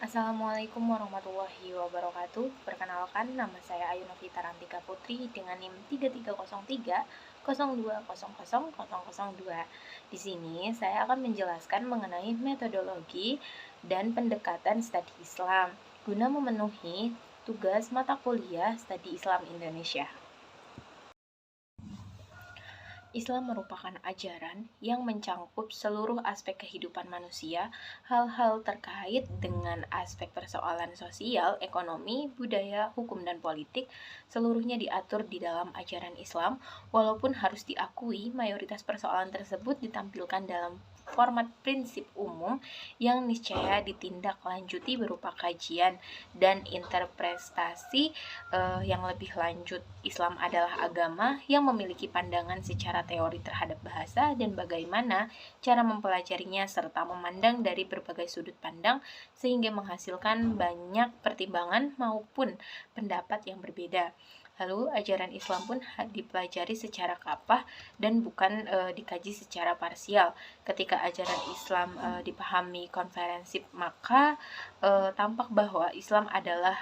Assalamualaikum warahmatullahi wabarakatuh. Perkenalkan, nama saya Ayu Novita Rantika Putri dengan NIM 3303 02000002. Di sini saya akan menjelaskan mengenai metodologi dan pendekatan studi Islam guna memenuhi tugas mata kuliah Studi Islam Indonesia. Islam merupakan ajaran yang mencangkup seluruh aspek kehidupan manusia, hal-hal terkait dengan aspek persoalan sosial, ekonomi, budaya, hukum, dan politik, seluruhnya diatur di dalam ajaran Islam, walaupun harus diakui mayoritas persoalan tersebut ditampilkan dalam format prinsip umum yang niscaya ditindaklanjuti berupa kajian dan interpretasi yang lebih lanjut. Islam adalah agama yang memiliki pandangan secara teori terhadap bahasa dan bagaimana cara mempelajarinya serta memandang dari berbagai sudut pandang sehingga menghasilkan banyak pertimbangan maupun pendapat yang berbeda. Lalu ajaran Islam pun dipelajari secara kafah dan bukan dikaji secara parsial. Ketika ajaran Islam dipahami komprehensif, maka tampak bahwa Islam adalah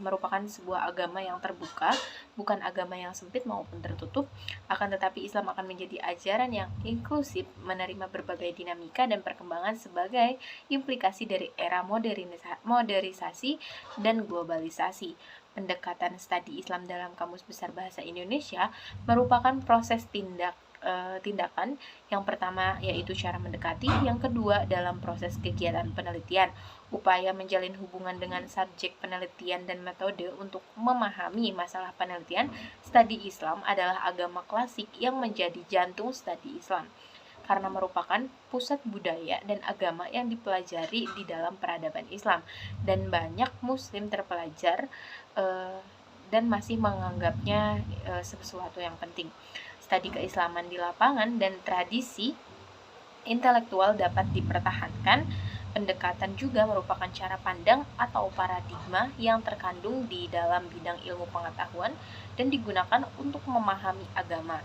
merupakan sebuah agama yang terbuka, bukan agama yang sempit maupun tertutup. Akan tetapi Islam akan menjadi ajaran yang inklusif, menerima berbagai dinamika dan perkembangan sebagai implikasi dari era modernisasi dan globalisasi. Pendekatan studi Islam dalam Kamus Besar Bahasa Indonesia merupakan proses tindakan. Yang pertama yaitu cara mendekati, yang kedua dalam proses kegiatan penelitian, upaya menjalin hubungan dengan subjek penelitian dan metode untuk memahami masalah penelitian. Studi Islam adalah agama klasik yang menjadi jantung studi Islam karena merupakan pusat budaya dan agama yang dipelajari di dalam peradaban Islam, dan banyak muslim terpelajar dan masih menganggapnya sesuatu yang penting. Studi keislaman di lapangan dan tradisi intelektual dapat dipertahankan. Pendekatan juga merupakan cara pandang atau paradigma yang terkandung di dalam bidang ilmu pengetahuan dan digunakan untuk memahami agama.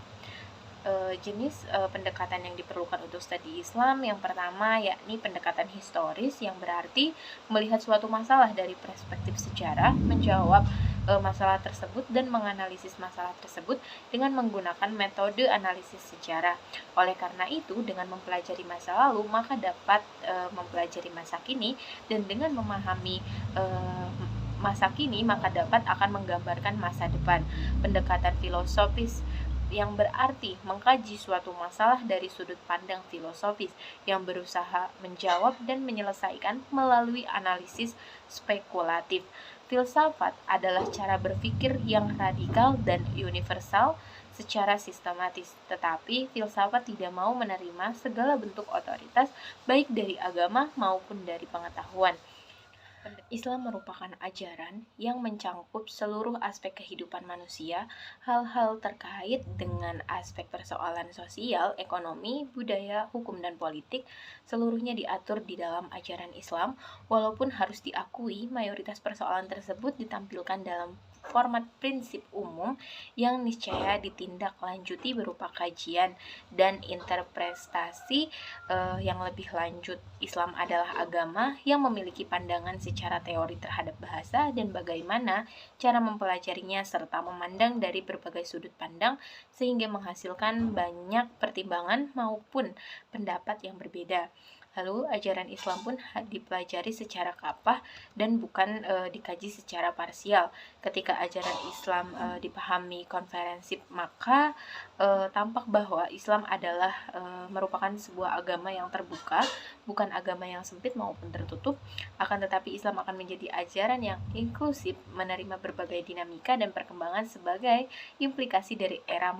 Jenis pendekatan yang diperlukan untuk studi Islam yang pertama yakni pendekatan historis, yang berarti melihat suatu masalah dari perspektif sejarah, menjawab masalah tersebut dan menganalisis masalah tersebut dengan menggunakan metode analisis sejarah. Oleh karena itu, dengan mempelajari masa lalu maka dapat mempelajari masa kini, dan dengan memahami masa kini maka dapat akan menggambarkan masa depan. Pendekatan filosofis yang berarti mengkaji suatu masalah dari sudut pandang filosofis yang berusaha menjawab dan menyelesaikan melalui analisis spekulatif. Filsafat adalah cara berpikir yang radikal dan universal secara sistematis, tetapi filsafat tidak mau menerima segala bentuk otoritas baik dari agama maupun dari pengetahuan. Islam merupakan ajaran yang mencangkup seluruh aspek kehidupan manusia, hal-hal terkait dengan aspek persoalan sosial, ekonomi, budaya, hukum, dan politik, seluruhnya diatur di dalam ajaran Islam, walaupun harus diakui mayoritas persoalan tersebut ditampilkan dalam format prinsip umum yang niscaya ditindaklanjuti berupa kajian dan interpretasi yang lebih lanjut. Islam adalah agama yang memiliki pandangan secara teori terhadap bahasa dan bagaimana cara mempelajarinya serta memandang dari berbagai sudut pandang sehingga menghasilkan banyak pertimbangan maupun pendapat yang berbeda. Lalu ajaran Islam pun dipelajari secara kafah dan bukan dikaji secara parsial. Ketika ajaran Islam dipahami komprehensif, maka tampak bahwa Islam adalah merupakan sebuah agama yang terbuka, bukan agama yang sempit maupun tertutup. Akan tetapi Islam akan menjadi ajaran yang inklusif, menerima berbagai dinamika dan perkembangan sebagai implikasi dari era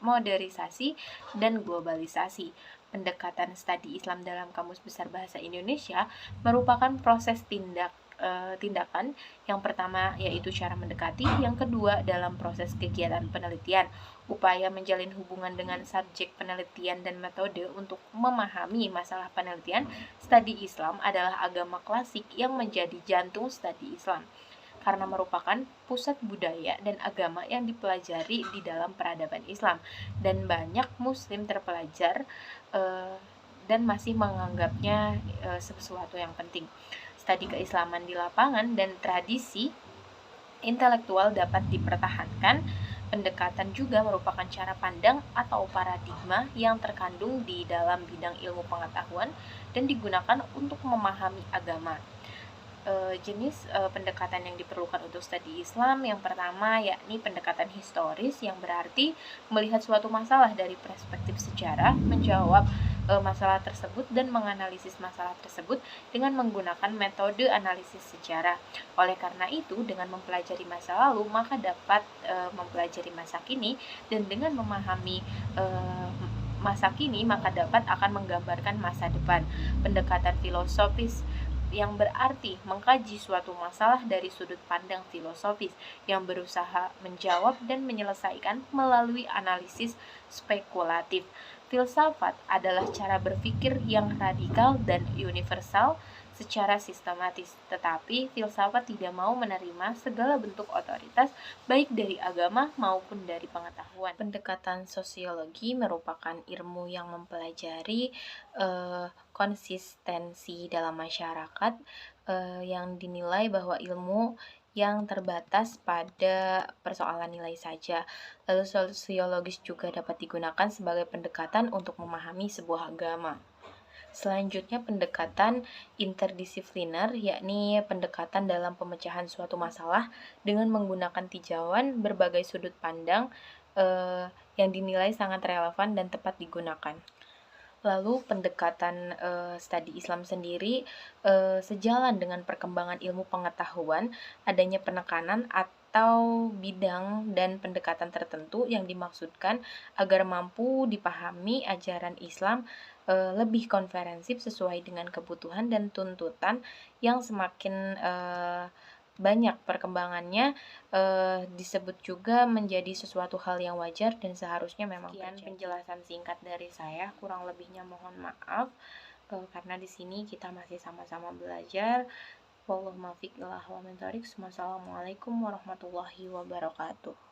modernisasi dan globalisasi. Pendekatan studi Islam dalam Kamus Besar Bahasa Indonesia merupakan proses tindakan. Yang pertama yaitu cara mendekati, yang kedua dalam proses kegiatan penelitian, upaya menjalin hubungan dengan subjek penelitian dan metode untuk memahami masalah penelitian. Studi Islam adalah agama klasik yang menjadi jantung studi Islam karena merupakan pusat budaya dan agama yang dipelajari di dalam peradaban Islam, dan banyak muslim terpelajar dan masih menganggapnya sesuatu yang penting. Studi keislaman di lapangan dan tradisi intelektual dapat dipertahankan. Pendekatan juga merupakan cara pandang atau paradigma yang terkandung di dalam bidang ilmu pengetahuan dan digunakan untuk memahami agama. Jenis pendekatan yang diperlukan untuk studi Islam yang pertama yakni pendekatan historis, yang berarti melihat suatu masalah dari perspektif sejarah, menjawab masalah tersebut dan menganalisis masalah tersebut dengan menggunakan metode analisis sejarah. Oleh karena itu, dengan mempelajari masa lalu maka dapat mempelajari masa kini, dan dengan memahami masa kini maka dapat akan menggambarkan masa depan. Pendekatan filosofis yang berarti mengkaji suatu masalah dari sudut pandang filosofis yang berusaha menjawab dan menyelesaikan melalui analisis spekulatif. Filsafat adalah cara berpikir yang radikal dan universal secara sistematis, tetapi filsafat tidak mau menerima segala bentuk otoritas baik dari agama maupun dari pengetahuan. Pendekatan sosiologi merupakan ilmu yang mempelajari konsistensi dalam masyarakat, yang dinilai bahwa ilmu yang terbatas pada persoalan nilai saja. Lalu sosiologis juga dapat digunakan sebagai pendekatan untuk memahami sebuah agama. Selanjutnya pendekatan interdisipliner, yakni pendekatan dalam pemecahan suatu masalah dengan menggunakan tinjauan berbagai sudut pandang yang dinilai sangat relevan dan tepat digunakan. Lalu pendekatan studi Islam sendiri sejalan dengan perkembangan ilmu pengetahuan, adanya penekanan atau bidang dan pendekatan tertentu yang dimaksudkan agar mampu dipahami ajaran Islam lebih komprehensif sesuai dengan kebutuhan dan tuntutan yang semakin banyak perkembangannya, disebut juga menjadi sesuatu hal yang wajar dan seharusnya memang terjadi. Sekian penjelasan singkat dari saya, kurang lebihnya mohon maaf, karena di sini kita masih sama-sama belajar. Wallahu muwaffiq ila aqwamit thoriq. Wassalamualaikum warahmatullahi wabarakatuh.